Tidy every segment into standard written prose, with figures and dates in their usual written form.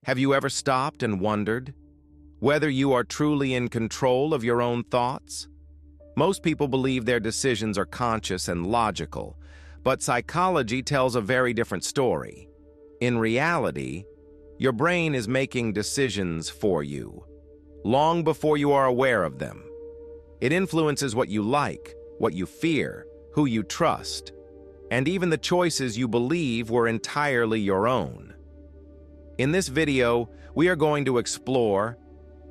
Have you ever stopped and wondered whether you are truly in control of your own thoughts? Most people believe their decisions are conscious and logical, but psychology tells a very different story. In reality, your brain is making decisions for you, long before you are aware of them. It influences what you like, what you fear, who you trust, and even the choices you believe were entirely your own. In this video, we are going to explore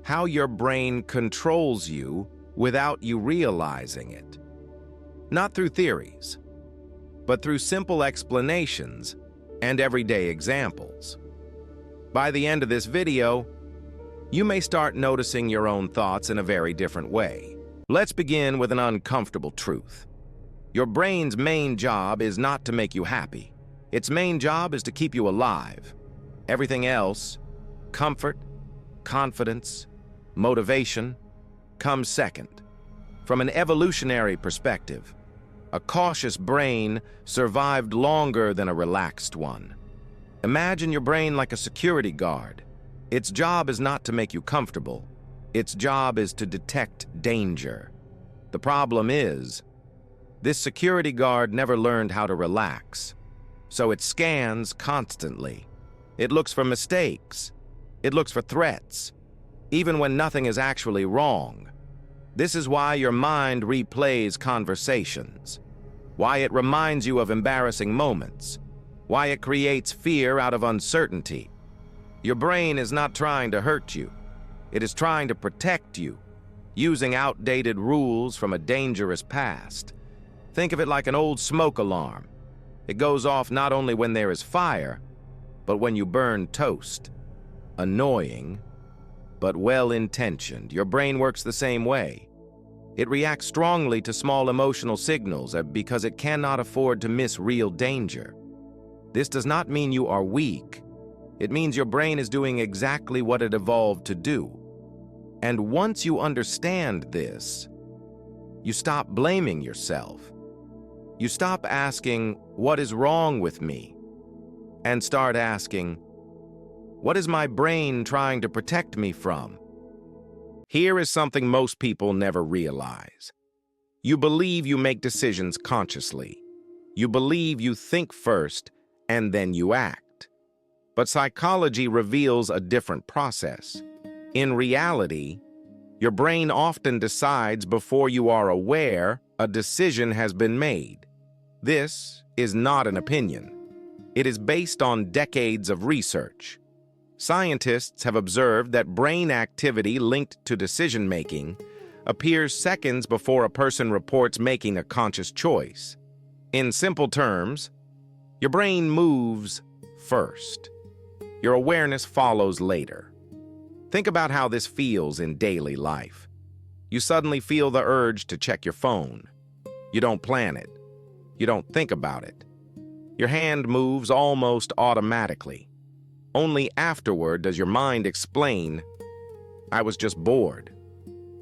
how your brain controls you without you realizing it. Not through theories, but through simple explanations and everyday examples. By the end of this video, you may start noticing your own thoughts in a very different way. Let's begin with an uncomfortable truth. Your brain's main job is not to make you happy. Its main job is to keep you alive. Everything else, comfort, confidence, motivation, comes second. From an evolutionary perspective, a cautious brain survived longer than a relaxed one. Imagine your brain like a security guard. Its job is not to make you comfortable. Its job is to detect danger. The problem is, this security guard never learned how to relax, so it scans constantly. It looks for mistakes. It looks for threats, even when nothing is actually wrong. This is why your mind replays conversations, why it reminds you of embarrassing moments, why it creates fear out of uncertainty. Your brain is not trying to hurt you. It is trying to protect you, using outdated rules from a dangerous past. Think of it like an old smoke alarm. It goes off not only when there is fire, but when you burn toast. Annoying, but well-intentioned. Your brain works the same way. It reacts strongly to small emotional signals because it cannot afford to miss real danger. This does not mean you are weak. It means your brain is doing exactly what it evolved to do. And once you understand this, you stop blaming yourself. You stop asking, "What is wrong with me?" and start asking, "What is my brain trying to protect me from?" Here is something most people never realize. You believe you make decisions consciously. You believe you think first and then you act. But psychology reveals a different process. In reality, your brain often decides before you are aware a decision has been made. This is not an opinion. It is based on decades of research. Scientists have observed that brain activity linked to decision-making appears seconds before a person reports making a conscious choice. In simple terms, your brain moves first. Your awareness follows later. Think about how this feels in daily life. You suddenly feel the urge to check your phone. You don't plan it. You don't think about it. Your hand moves almost automatically. Only afterward does your mind explain, "I was just bored,"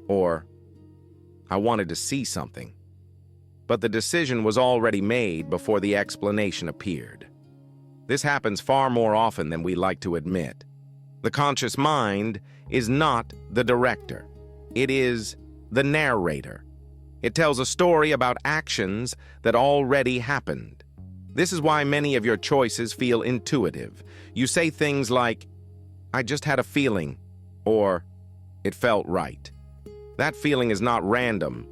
or "I wanted to see something." But the decision was already made before the explanation appeared. This happens far more often than we like to admit. The conscious mind is not the director. It is the narrator. It tells a story about actions that already happened. This is why many of your choices feel intuitive. You say things like, "I just had a feeling," or "It felt right." That feeling is not random.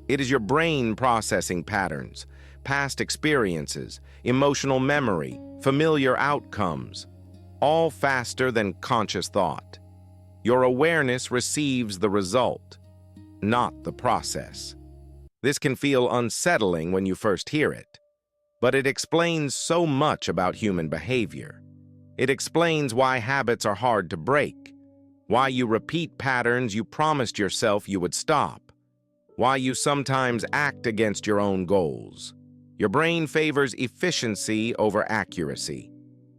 It is your brain processing patterns, past experiences, emotional memory, familiar outcomes, all faster than conscious thought. Your awareness receives the result, not the process. This can feel unsettling when you first hear it, but it explains so much about human behavior. It explains why habits are hard to break, why you repeat patterns you promised yourself you would stop, why you sometimes act against your own goals. Your brain favors efficiency over accuracy.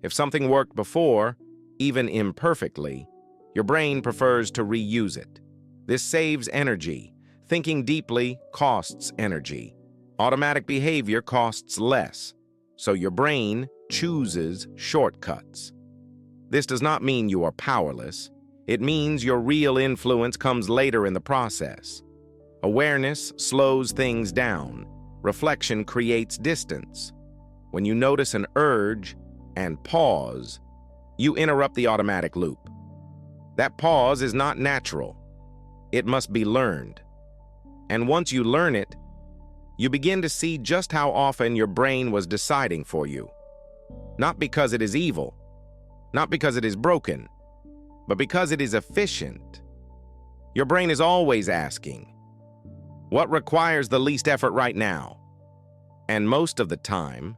If something worked before, even imperfectly, your brain prefers to reuse it. This saves energy. Thinking deeply costs energy. Automatic behavior costs less, so your brain chooses shortcuts. This does not mean you are powerless. It means your real influence comes later in the process. Awareness slows things down. Reflection creates distance. When you notice an urge and pause, you interrupt the automatic loop. That pause is not natural. It must be learned. And once you learn it, you begin to see just how often your brain was deciding for you. Not because it is evil, not because it is broken, but because it is efficient. Your brain is always asking, what requires the least effort right now? And most of the time,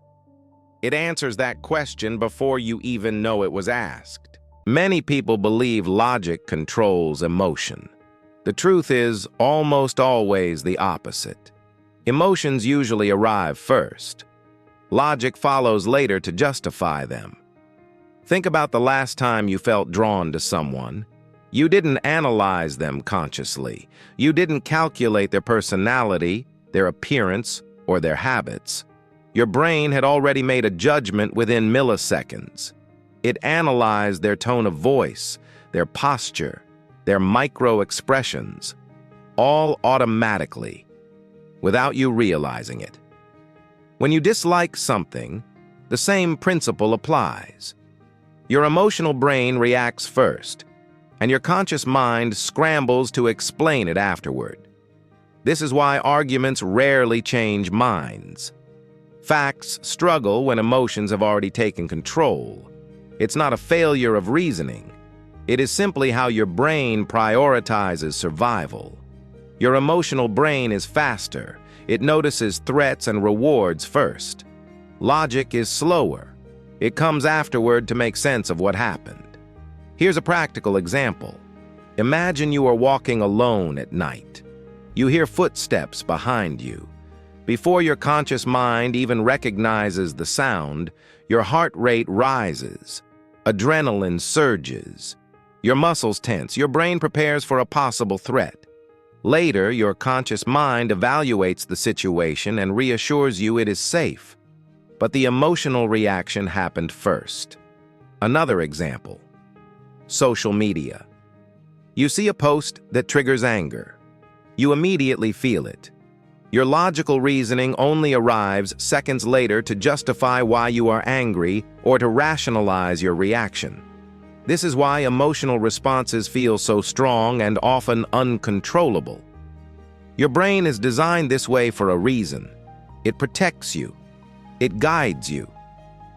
it answers that question before you even know it was asked. Many people believe logic controls emotion. The truth is almost always the opposite. Emotions usually arrive first. Logic follows later to justify them. Think about the last time you felt drawn to someone. You didn't analyze them consciously. You didn't calculate their personality, their appearance, or their habits. Your brain had already made a judgment within milliseconds. It analyzed their tone of voice, their posture, their micro-expressions, all automatically, without you realizing it. When you dislike something, the same principle applies. Your emotional brain reacts first, and your conscious mind scrambles to explain it afterward. This is why arguments rarely change minds. Facts struggle when emotions have already taken control. It's not a failure of reasoning. It is simply how your brain prioritizes survival. Your emotional brain is faster. It notices threats and rewards first. Logic is slower. It comes afterward to make sense of what happened. Here's a practical example. Imagine you are walking alone at night. You hear footsteps behind you. Before your conscious mind even recognizes the sound, your heart rate rises. Adrenaline surges. Your muscles tense. Your brain prepares for a possible threat. Later, your conscious mind evaluates the situation and reassures you it is safe. But the emotional reaction happened first. Another example. Social media. You see a post that triggers anger. You immediately feel it. Your logical reasoning only arrives seconds later to justify why you are angry or to rationalize your reaction. This is why emotional responses feel so strong and often uncontrollable. Your brain is designed this way for a reason. It protects you. It guides you.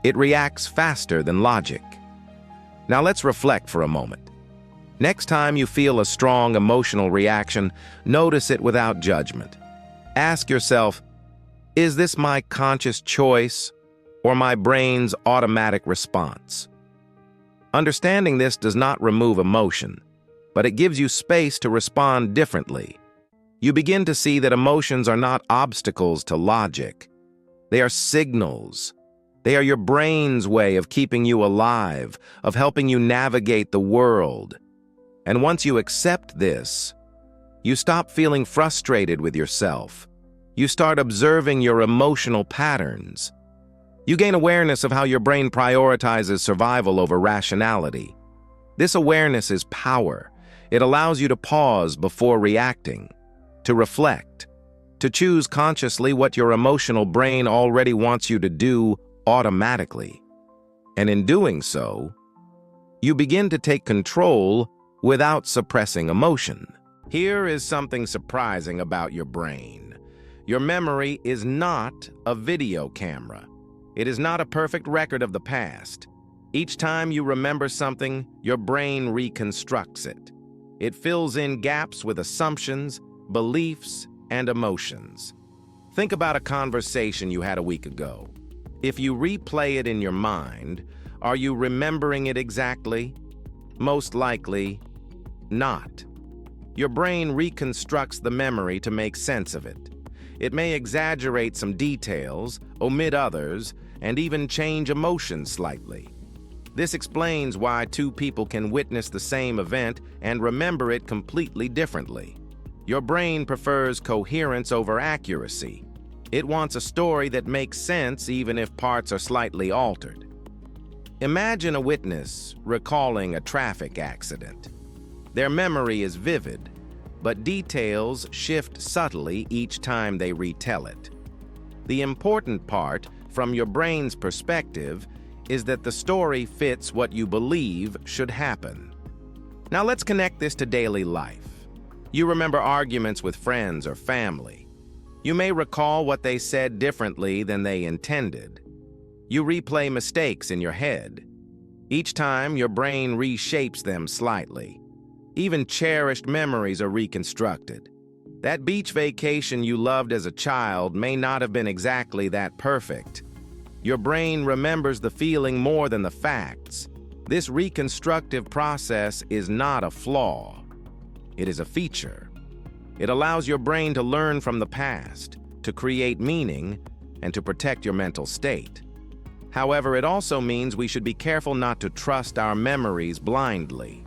It reacts faster than logic. Now let's reflect for a moment. Next time you feel a strong emotional reaction, notice it without judgment. Ask yourself, is this my conscious choice or my brain's automatic response? Understanding this does not remove emotion, but it gives you space to respond differently. You begin to see that emotions are not obstacles to logic. They are signals. They are your brain's way of keeping you alive, of helping you navigate the world. And once you accept this, you stop feeling frustrated with yourself. You start observing your emotional patterns. You gain awareness of how your brain prioritizes survival over rationality. This awareness is power. It allows you to pause before reacting, to reflect, to choose consciously what your emotional brain already wants you to do automatically. And in doing so, you begin to take control without suppressing emotion. Here is something surprising about your brain. Your memory is not a video camera. It is not a perfect record of the past. Each time you remember something, your brain reconstructs it. It fills in gaps with assumptions, beliefs, and emotions. Think about a conversation you had a week ago. If you replay it in your mind, are you remembering it exactly? Most likely, not. Your brain reconstructs the memory to make sense of it. It may exaggerate some details, omit others, and even change emotions slightly. This explains why two people can witness the same event and remember it completely differently. Your brain prefers coherence over accuracy. It wants a story that makes sense even if parts are slightly altered. Imagine a witness recalling a traffic accident. Their memory is vivid, but details shift subtly each time they retell it. The important part, from your brain's perspective, is that the story fits what you believe should happen. Now let's connect this to daily life. You remember arguments with friends or family. You may recall what they said differently than they intended. You replay mistakes in your head. Each time, your brain reshapes them slightly. Even cherished memories are reconstructed. That beach vacation you loved as a child may not have been exactly that perfect. Your brain remembers the feeling more than the facts. This reconstructive process is not a flaw. It is a feature. It allows your brain to learn from the past, to create meaning, and to protect your mental state. However, it also means we should be careful not to trust our memories blindly.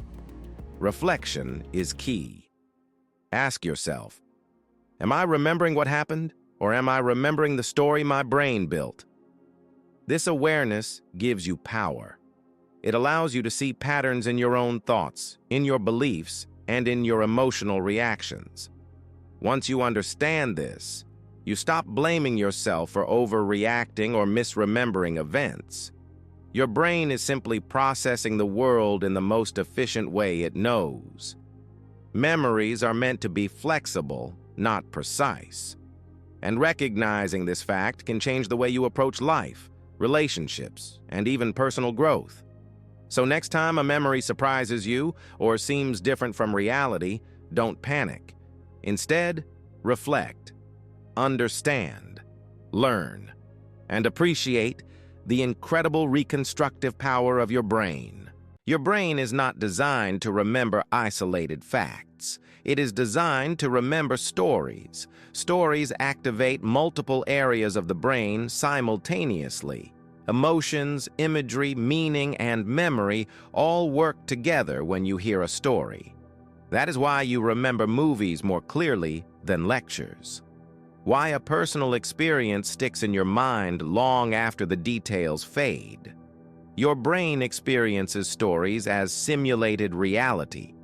Reflection is key. Ask yourself, am I remembering what happened, or am I remembering the story my brain built? This awareness gives you power. It allows you to see patterns in your own thoughts, in your beliefs, and in your emotional reactions. Once you understand this, you stop blaming yourself for overreacting or misremembering events. Your brain is simply processing the world in the most efficient way it knows. Memories are meant to be flexible, not precise. And recognizing this fact can change the way you approach life, relationships, and even personal growth. So next time a memory surprises you or seems different from reality, don't panic. Instead, reflect, understand, learn, and appreciate the incredible reconstructive power of your brain. Your brain is not designed to remember isolated facts. It is designed to remember stories. Stories activate multiple areas of the brain simultaneously. Emotions, imagery, meaning, and memory all work together when you hear a story. That is why you remember movies more clearly than lectures. Why a personal experience sticks in your mind long after the details fade. Your brain experiences stories as simulated reality.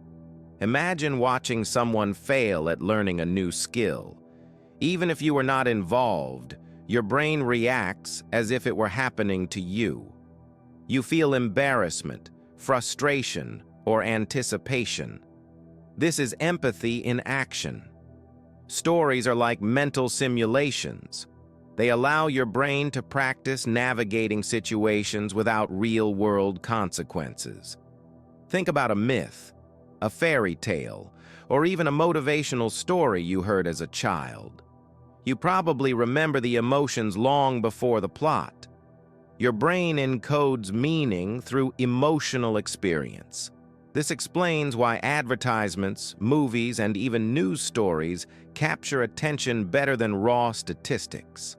Imagine watching someone fail at learning a new skill. Even if you were not involved, your brain reacts as if it were happening to you. You feel embarrassment, frustration, or anticipation. This is empathy in action. Stories are like mental simulations. They allow your brain to practice navigating situations without real-world consequences. Think about a myth, a fairy tale, or even a motivational story you heard as a child. You probably remember the emotions long before the plot. Your brain encodes meaning through emotional experience. This explains why advertisements, movies, and even news stories capture attention better than raw statistics.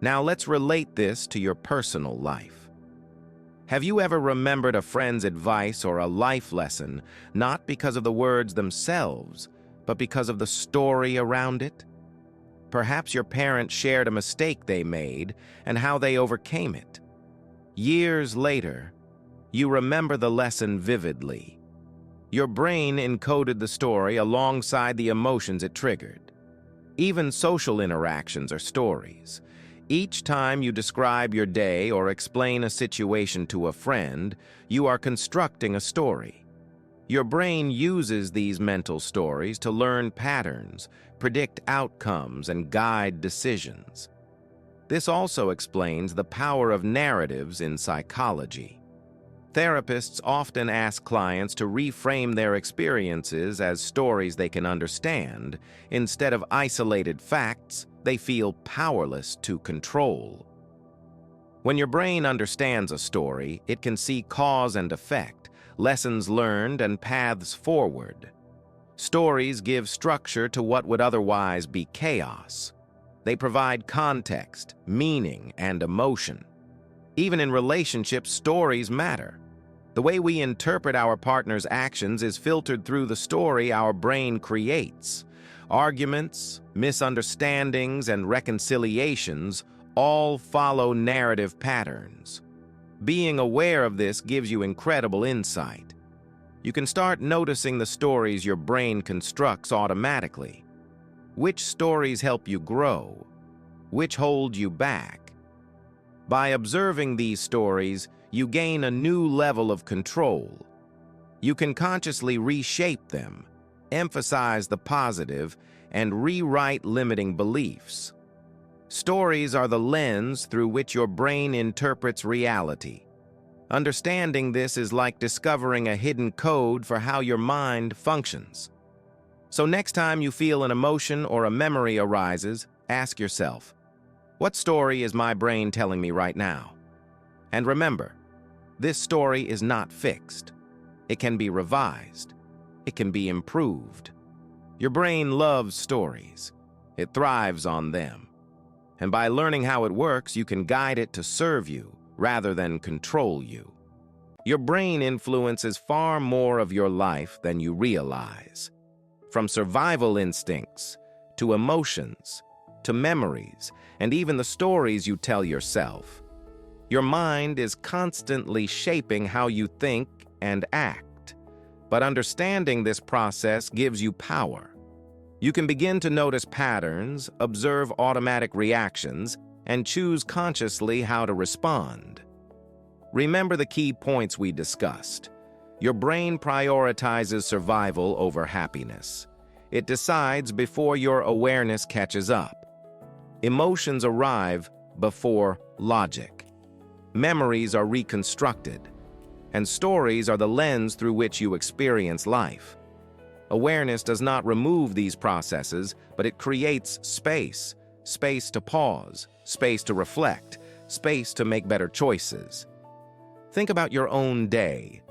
Now let's relate this to your personal life. Have you ever remembered a friend's advice or a life lesson, not because of the words themselves, but because of the story around it? Perhaps your parents shared a mistake they made and how they overcame it. Years later, you remember the lesson vividly. Your brain encoded the story alongside the emotions it triggered. Even social interactions are stories. Each time you describe your day or explain a situation to a friend, you are constructing a story. Your brain uses these mental stories to learn patterns, predict outcomes, and guide decisions. This also explains the power of narratives in psychology. Therapists often ask clients to reframe their experiences as stories they can understand. Instead of isolated facts, they feel powerless to control. When your brain understands a story, it can see cause and effect, lessons learned, and paths forward. Stories give structure to what would otherwise be chaos. They provide context, meaning, and emotion. Even in relationships, stories matter. The way we interpret our partner's actions is filtered through the story our brain creates. Arguments, misunderstandings, and reconciliations all follow narrative patterns. Being aware of this gives you incredible insight. You can start noticing the stories your brain constructs automatically. Which stories help you grow? Which hold you back? By observing these stories, you gain a new level of control. You can consciously reshape them, emphasize the positive, and rewrite limiting beliefs. Stories are the lens through which your brain interprets reality. Understanding this is like discovering a hidden code for how your mind functions. So next time you feel an emotion or a memory arises, ask yourself, what story is my brain telling me right now? And remember, this story is not fixed. It can be revised. It can be improved. Your brain loves stories. It thrives on them. And by learning how it works, you can guide it to serve you rather than control you. Your brain influences far more of your life than you realize. From survival instincts, to emotions, to memories, and even the stories you tell yourself. Your mind is constantly shaping how you think and act. But understanding this process gives you power. You can begin to notice patterns, observe automatic reactions, and choose consciously how to respond. Remember the key points we discussed. Your brain prioritizes survival over happiness. It decides before your awareness catches up. Emotions arrive before logic. Memories are reconstructed. And stories are the lens through which you experience life. Awareness does not remove these processes, but it creates space. Space to pause, space to reflect, space to make better choices. Think about your own day.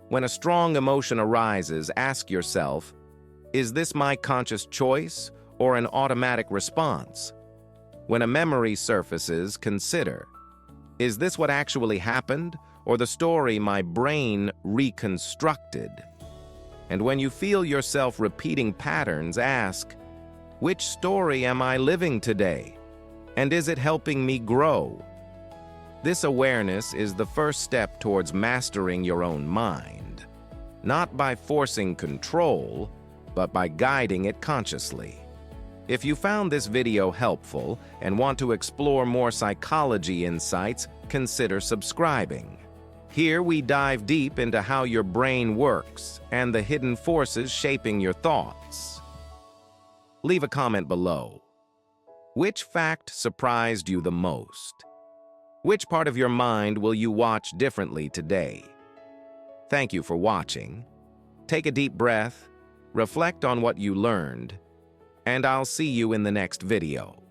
When a strong emotion arises, ask yourself, is this my conscious choice or an automatic response? When a memory surfaces, consider, is this what actually happened or the story my brain reconstructed? And when you feel yourself repeating patterns, ask, which story am I living today? And is it helping me grow? This awareness is the first step towards mastering your own mind, not by forcing control, but by guiding it consciously. If you found this video helpful and want to explore more psychology insights, consider subscribing. Here we dive deep into how your brain works and the hidden forces shaping your thoughts. Leave a comment below. Which fact surprised you the most? Which part of your mind will you watch differently today? Thank you for watching. Take a deep breath, reflect on what you learned, and I'll see you in the next video.